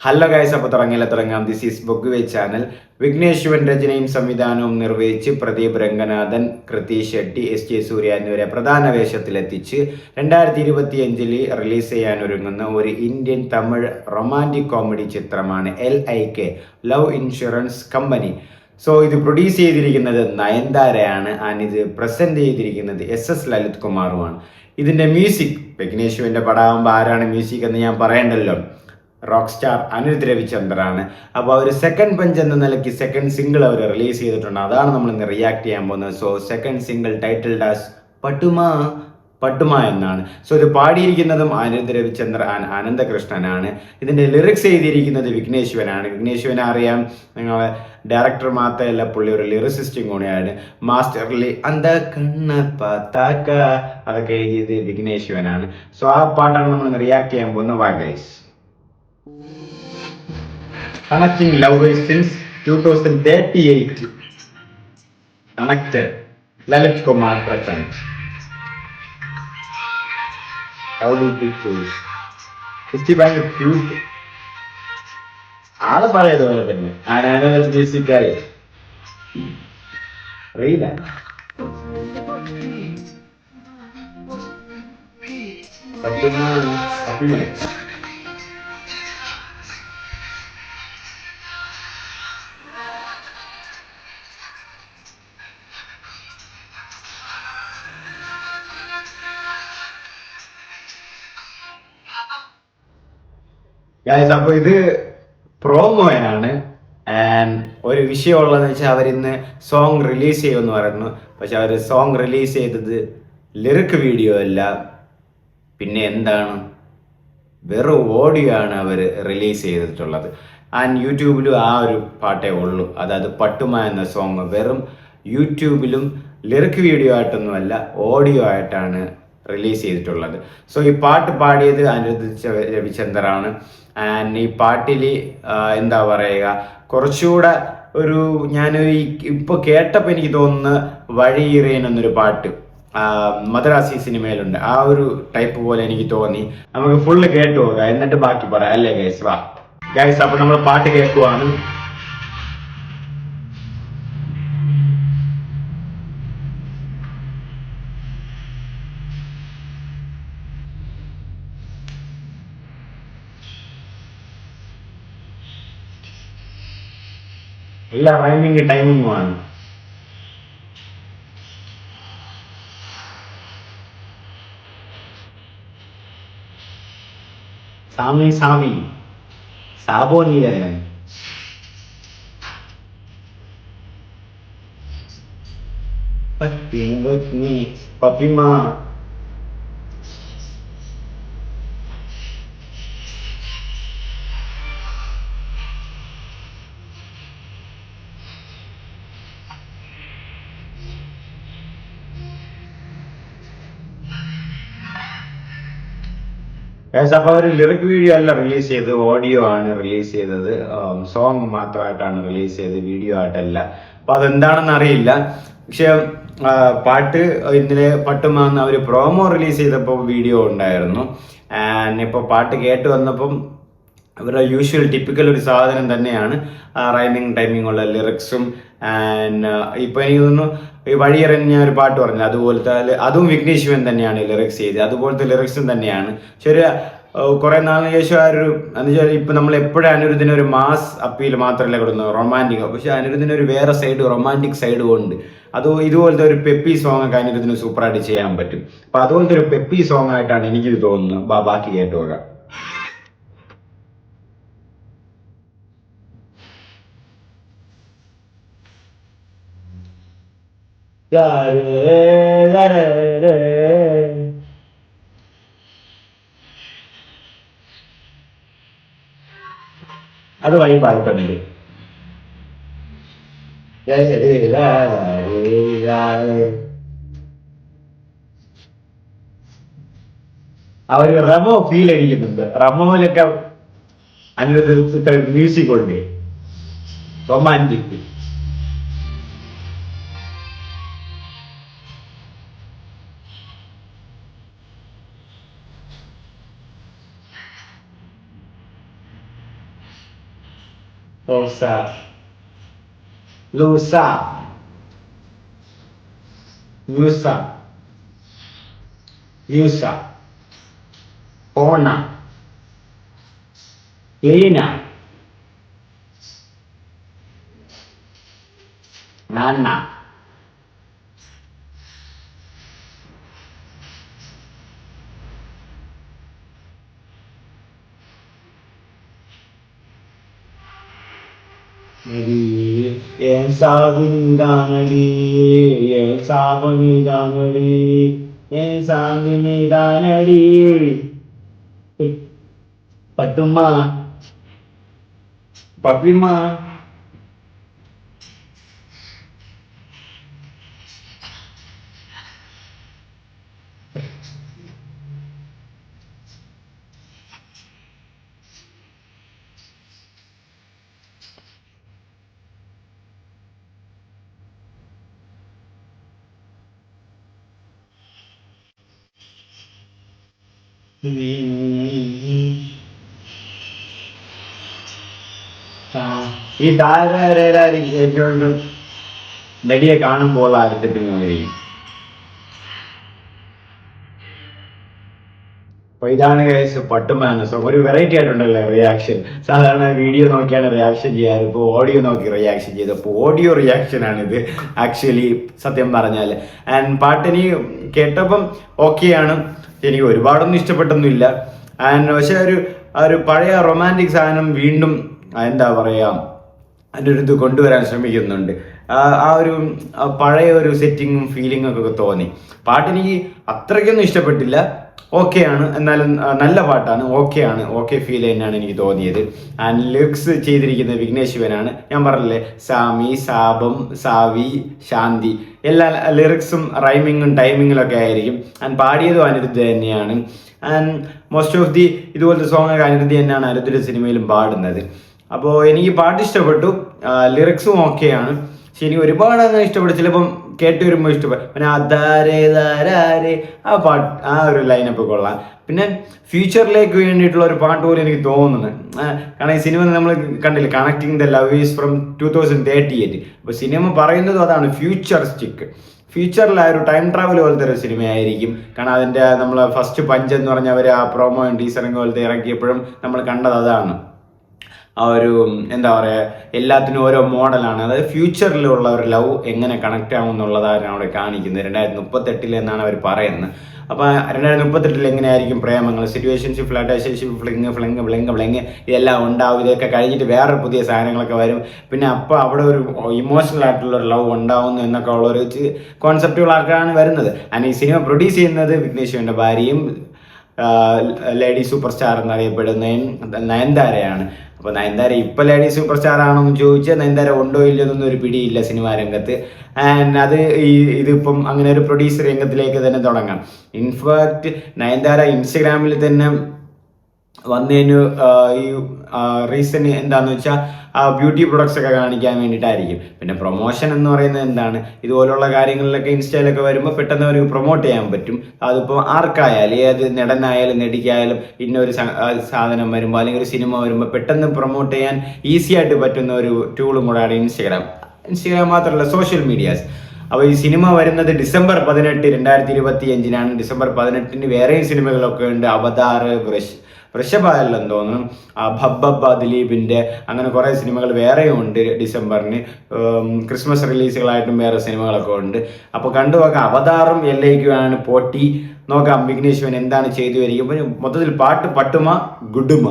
Hello guys, അപ്പോൾ തുടങ്ങാം. This is ബൊഗ്വേ ചാനൽ. വിഘ്നേഷ് ശിവൻ രചനയും സംവിധാനവും നിർവഹിച്ച് പ്രദീപ് രംഗനാഥൻ, കൃതി ഷെട്ടി, SJ സൂര്യ എന്നിവരെ പ്രധാന വേഷത്തിലെത്തിച്ച് 2025 റിലീസ് ചെയ്യാനൊരുങ്ങുന്ന ഒരു ഇന്ത്യൻ തമിഴ് റൊമാൻറ്റിക് കോമഡി ചിത്രമാണ് LIK, love insurance company. So ഇത് പ്രൊഡ്യൂസ് ചെയ്തിരിക്കുന്നത് നയൻതാരയാണ് ആൻഡ് ഇത് പ്രസന്റ് ചെയ്തിരിക്കുന്നത് SS ലളിത് കുമാറുമാണ്. ഇതിൻ്റെ മ്യൂസിക്, വിഘ്നേഷ് ശിവൻ്റെ പടമാകുമ്പോൾ ആരാണ് മ്യൂസിക് എന്ന് ഞാൻ പറയണ്ടല്ലോ, റോക്ക് സ്റ്റാർ അനിരുദ്ധ് രവിചന്ദ്രാണ്. അപ്പോൾ അവർ സെക്കൻഡ് പഞ്ച് എന്ന നിലയ്ക്ക് സെക്കൻഡ് സിംഗിൾ അവർ റിലീസ് ചെയ്തിട്ടുണ്ട്. അതാണ് നമ്മൾ ഇന്ന് റിയാക്ട് ചെയ്യാൻ പോകുന്നത്. So second single titled as പട്ടുമ എന്നാണ്. സോ ഇത് പാടിയിരിക്കുന്നതും അനിരുദ്ധ് രവിചന്ദ്ര അനന്തകൃഷ്ണനാണ്. ഇതിൻ്റെ ലിറിക്സ് എഴുതിയിരിക്കുന്നത് വിഘ്നേഷ് ശിവനാണ്. വിഘ്നേഷ് ശിവനെ അറിയാം, നിങ്ങളെ ഡയറക്ടർ മാത്രമല്ല, പുള്ളി ഒരു ലിറിസിസ്റ്റും കൂടിയാണ്. മാസ്റ്റർലി അന്ത കണ്ണ പാത്താക്ക അതൊക്കെ എഴുതിയത് വിഘ്നേഷ് ശിവനാണ്. സോ ആ പാട്ടാണ് നമ്മൾ റിയാക്ട് ചെയ്യാൻ പോകുന്നത്. വാ guys. Connecting lovers since 2038. Connected. Lalit Kumar present. How do you choose? 55 cute. ആള് പറയുന്നത് തന്നെ ആരാണ് മ്യൂസിക്കായി അറിയില്ല. അപ്പൊ ഇത് പ്രോമോയാണ്. ആൻഡ് ഒരു വിഷയമുള്ളതെന്ന് വെച്ചാൽ അവരിന്ന് സോങ് റിലീസ് ചെയ്യുമെന്ന് പറയുന്നു. പക്ഷെ അവർ സോങ് റിലീസ് ചെയ്തത് ലിറിക് വീഡിയോ അല്ല, പിന്നെ എന്താണ്, വെറും ഓഡിയോ ആണ് അവർ റിലീസ് ചെയ്തിട്ടുള്ളത്. ആൻഡ് യൂട്യൂബിലും ആ ഒരു പാട്ടേ ഉള്ളൂ, അതായത് പട്ടുമ എന്ന സോങ് വെറും യൂട്യൂബിലും ലിറിക് വീഡിയോ ആയിട്ടൊന്നുമല്ല, ഓഡിയോ ആയിട്ടാണ് റിലീസ് ചെയ്തിട്ടുള്ളത്. സോ ഈ പാട്ട് പാടിയത് അനിരുദ്ധ് രവിചന്ദ്രാണ്. ആൻഡ് ഈ പാട്ടിൽ എന്താ പറയുക, കുറച്ചുകൂടെ ഒരു ഞാനൊരു ഇപ്പോൾ കേട്ടപ്പോൾ എനിക്ക് തോന്നുന്നു വഴിയിറേൻ എന്നൊരു പാട്ട് മദ്രാസി സിനിമയിലുണ്ട്, ആ ഒരു ടൈപ്പ് പോലെ എനിക്ക് തോന്നി. നമുക്ക് ഫുള്ള് കേട്ടു പോകാം, എന്നിട്ട് ബാക്കി പറയാം അല്ലേ ഗൈസ്? വാ ഗൈസ്, അപ്പോൾ നമ്മൾ പാട്ട് കേൾക്കുവാണ്. എല്ലാ റൈമിങ് ടൈമിങ്ങുമാണ്. സാമി സാബോ നീലൻ പപ്പിമ അപ്പൊ അവർ ലിറിക് വീഡിയോ അല്ല റിലീസ് ചെയ്തത്, ഓഡിയോ ആണ് റിലീസ് ചെയ്തത്. സോങ് മാത്രമായിട്ടാണ് റിലീസ് ചെയ്തത്, വീഡിയോ ആയിട്ടല്ല. അപ്പൊ അതെന്താണെന്ന് അറിയില്ല. പക്ഷെ പാട്ട് ഇന്നലെ പട്ടുമാന്ന് അവർ പ്രോമോ റിലീസ് ചെയ്തപ്പോൾ വീഡിയോ ഉണ്ടായിരുന്നു. ആൻഡ് ഇപ്പോൾ പാട്ട് കേട്ട് വന്നപ്പം അവരുടെ യൂഷ്വൽ ടിപ്പിക്കൽ ഒരു സാധനം തന്നെയാണ്, ടൈമിംഗ് ഉള്ള ലിറിക്സും. ആൻഡ് ഇപ്പൊ എനിക്ക് തോന്നുന്നു ഈ വഴിയിറങ്ങി ഞാൻ ഒരു പാട്ട് പറഞ്ഞു, അതുപോലത്തെ അതും വിഘ്നേഷ് ശിവൻ തന്നെയാണ് ലിറിക്സ് ചെയ്തത്, അതുപോലത്തെ ലിറിക്സും തന്നെയാണ്. ശരി, കുറെ നാളിന് ശേഷം ആ ഒരു എന്ന് വെച്ചാൽ ഇപ്പൊ നമ്മൾ എപ്പോഴും അനിരുദ്ധിന് ഒരു മാസ് അപ്പീൽ മാത്രമല്ല കൊടുക്കുന്നത്, റൊമാൻറ്റിക്. പക്ഷെ അനിരുദ്ധിന് ഒരു വേറെ സൈഡ്, റൊമാൻറ്റിക് സൈഡും ഉണ്ട്. അത് ഇതുപോലത്തെ ഒരു പെപ്പി സോങ് ഒക്കെ അനിരുദ്ധിന് സൂപ്പറായിട്ട് ചെയ്യാൻ പറ്റും. അപ്പൊ അതുപോലത്തെ ഒരു പെപ്പി സോങ് ആയിട്ടാണ് എനിക്കിത് തോന്നുന്നത്. ബാക്കി കേട്ടുപോകാം. അത് വൈബായിട്ടുണ്ട്. ആ ഒരു റമോ ഫീൽ അടിക്കുന്നുണ്ട്. റമോയിലൊക്കെ അനിരുദ്ധ മ്യൂസിക് ഉണ്ട്, റൊമാൻറ്റിക്. റോസ, ലൂസ, ലൂസ, ലൂസ, ഓണ, ലീന, നാന്ന, ஏன் சாகுதானடி, ஏன் சாகுதானடி, ஏன் சாகுதானடி, பட்டுமா பப்பிமா. ഈ താരരായിരിക്കും ഏറ്റവും നടിയെ കാണുമ്പോൾ ആരംഭിക്കുന്നതായിരിക്കും. അപ്പൊ ഇതാണ് കേസ് പട്ടുമാന സോങ്. ഒരു വെറൈറ്റി ആയിട്ടുണ്ടല്ലോ റിയാക്ഷൻ. സാധാരണ വീഡിയോ നോക്കിയാണ് റിയാക്ഷൻ ചെയ്യാറ്, ഇപ്പോൾ ഓഡിയോ നോക്കി റിയാക്ഷൻ ചെയ്ത്. അപ്പോൾ ഓഡിയോ റിയാക്ഷൻ ആണിത് ആക്ച്വലി സത്യം പറഞ്ഞാൽ. ആൻഡ് പാട്ടിനി കേട്ടപ്പം ഓക്കെയാണ്, എനിക്ക് ഒരുപാടൊന്നും ഇഷ്ടപ്പെട്ടൊന്നുമില്ല. ആൻഡ് പക്ഷെ ഒരു പഴയ റൊമാൻറ്റിക് സാധനം വീണ്ടും എന്താ പറയുക അതിൻ്റെ ഒരു ഇത് കൊണ്ടുവരാൻ ശ്രമിക്കുന്നുണ്ട്. ഒരു പഴയ ഒരു സെറ്റിങ്ങും ഫീലിംഗും ഒക്കെ തോന്നി. പാട്ടെനിക്ക് അത്രയ്ക്കൊന്നും ഇഷ്ടപ്പെട്ടില്ല, ഓക്കെയാണ്, എന്നാലും നല്ല പാട്ടാണ്, ഓക്കെയാണ്, ഓക്കെ ഫീൽ തന്നെയാണ് എനിക്ക് തോന്നിയത്. ആൻഡ് ലിറിക്സ് ചെയ്തിരിക്കുന്നത് വിഘ്നേഷ് ശിവനാണ്. ഞാൻ പറഞ്ഞില്ലേ, സാമി, സാപം, സാവി, ശാന്തി, എല്ലാ ലിറിക്സും റൈമിങ്ങും ടൈമിങ്ങിലൊക്കെ ആയിരിക്കും. ആൻഡ് പാടിയതും അനിരുദ്ധ തന്നെയാണ്. ആൻഡ് മോസ്റ്റ് ഓഫ് ദി ഇതുപോലത്തെ സോങ്ങൊക്കെ അനിരുദ്ധ തന്നെയാണ് അനിരുദ്ധ സിനിമയിലും പാടുന്നത്. അപ്പോൾ എനിക്ക് പാട്ട് ഇഷ്ടപ്പെട്ടു, ലിറിക്സും ഓക്കെയാണ്. പക്ഷെ എനിക്ക് ഒരുപാട് അങ്ങനെ ഇഷ്ടപ്പെട്ടു, ചിലപ്പം കേട്ട് വരുമ്പോൾ ഇഷ്ടപ്പെടും. പിന്നെ അതാരേ ആ പാട്ട്, ആ ഒരു ലൈനപ്പ് കൊള്ളാം. പിന്നെ ഫ്യൂച്ചറിലേക്ക് വേണ്ടിയിട്ടുള്ള ഒരു പാട്ട് പോലും എനിക്ക് തോന്നുന്നത്. കാരണം ഈ സിനിമ നമ്മൾ കണ്ടില്ലേ, connecting the love is from 2038. അപ്പോൾ സിനിമ പറയുന്നതും അതാണ്, ഫ്യൂച്ചറിസ്റ്റിക്. ഫ്യൂച്ചറിൽ ആ ഒരു ടൈം ട്രാവൽ പോലത്തെ ഒരു സിനിമയായിരിക്കും. കാരണം അതിൻ്റെ നമ്മൾ ഫസ്റ്റ് പഞ്ച് എന്ന് പറഞ്ഞാൽ അവർ ആ പ്രൊമോ ടീസറിങ് പോലത്തെ ഇറക്കിയപ്പോഴും നമ്മൾ കണ്ടത് അതാണ്. ആ ഒരു എന്താ പറയുക, എല്ലാത്തിനും ഓരോ മോഡലാണ്. അതായത് ഫ്യൂച്ചറിലുള്ള ഒരു ലവ് എങ്ങനെ കണക്ട് ആകും എന്നുള്ളതാണ് അവിടെ കാണിക്കുന്നത്. 2038 എന്നാണ് അവർ പറയുന്നത്. അപ്പോൾ 2038 എങ്ങനെയായിരിക്കും പ്രേമങ്ങൾ, സിറ്റുവേഷൻഷിപ്പ്, ഫ്ലട്ടേഷൻഷിപ്പ്, ഫ്ലിങ് ഇതെല്ലാം ഉണ്ടാവും. ഇതൊക്കെ കഴിഞ്ഞിട്ട് വേറെ പുതിയ സാധനങ്ങളൊക്കെ വരും. പിന്നെ അപ്പോൾ അവിടെ ഒരു ഇമോഷണൽ ആയിട്ടുള്ള ഒരു ലവ് ഉണ്ടാവുന്നു എന്നൊക്കെ ഉള്ളൊരു കോൺസെപ്റ്റുകളൊക്കെയാണ് വരുന്നത്. ആൻഡ് ഈ സിനിമ പ്രൊഡ്യൂസ് ചെയ്യുന്നത് വിഘ്നേഷ് ശിവൻ്റെ ഭാര്യയും ലേഡി സൂപ്പർ സ്റ്റാർ എന്നറിയപ്പെടുന്ന നയൻതാരയാണ്. അപ്പോൾ നയൻതാര ഇപ്പം ലേഡി സൂപ്പർ സ്റ്റാർ ആണോ എന്ന് ചോദിച്ചാൽ നയൻതാര ഉണ്ടോ ഇല്ലെന്നൊന്നും ഒരു പിടിയില്ല സിനിമാ രംഗത്ത്. ആൻഡ് അത് ഇതിപ്പം അങ്ങനെ ഒരു പ്രൊഡ്യൂസർ രംഗത്തിലേക്ക് തന്നെ തുടങ്ങാം. ഇൻഫാക്റ്റ് നയൻതാര ഇൻസ്റ്റഗ്രാമിൽ തന്നെ വന്നതിന് ഈ റീസൺ എന്താണെന്ന് വെച്ചാൽ ബ്യൂട്ടി പ്രൊഡക്ട്സ് ഒക്കെ കാണിക്കാൻ വേണ്ടിയിട്ടായിരിക്കും. പിന്നെ പ്രൊമോഷൻ എന്ന് പറയുന്നത് എന്താണ്, ഇതുപോലുള്ള കാര്യങ്ങളിലൊക്കെ ഇൻസ്റ്റയിലൊക്കെ വരുമ്പോൾ പെട്ടെന്ന് അവർക്ക് പ്രൊമോട്ട് ചെയ്യാൻ പറ്റും. അതിപ്പോൾ ആർക്കായാലും, ഏത് നടനായാലും നടിക്കായാലും ഇന്നൊരു സാധനം വരുമ്പോൾ അല്ലെങ്കിൽ ഒരു സിനിമ വരുമ്പോൾ പെട്ടെന്ന് പ്രൊമോട്ട് ചെയ്യാൻ ഈസി ആയിട്ട് പറ്റുന്ന ഒരു ടൂളും കൂടെയാണ് ഇൻസ്റ്റഗ്രാം മാത്രമല്ല സോഷ്യൽ മീഡിയാസ്. അപ്പോൾ ഈ സിനിമ വരുന്നത് ഡിസംബർ 18, 2025 ഡിസംബർ 18 വേറെയും സിനിമകളൊക്കെ ഉണ്ട്. അവതാർ, വൃഷഭല്ലെന്ന് തോന്നുന്നു, ഭബ്ബ ദിലീപിൻ്റെ, അങ്ങനെ കുറേ സിനിമകൾ വേറെയും ഉണ്ട് ഡിസംബറിന്. ക്രിസ്മസ് റിലീസുകളായിട്ടും വേറെ സിനിമകളൊക്കെ ഉണ്ട്. അപ്പോൾ കണ്ടുപോകാം. അവതാറും LAയ്ക്കുമാണ് പോട്ടി. നോക്കാം വിഘ്നേഷ് ശിവൻ എന്താണ് ചെയ്തു വരിക. മൊത്തത്തിൽ പാട്ട് പട്ടുമ ഗുഡുമ.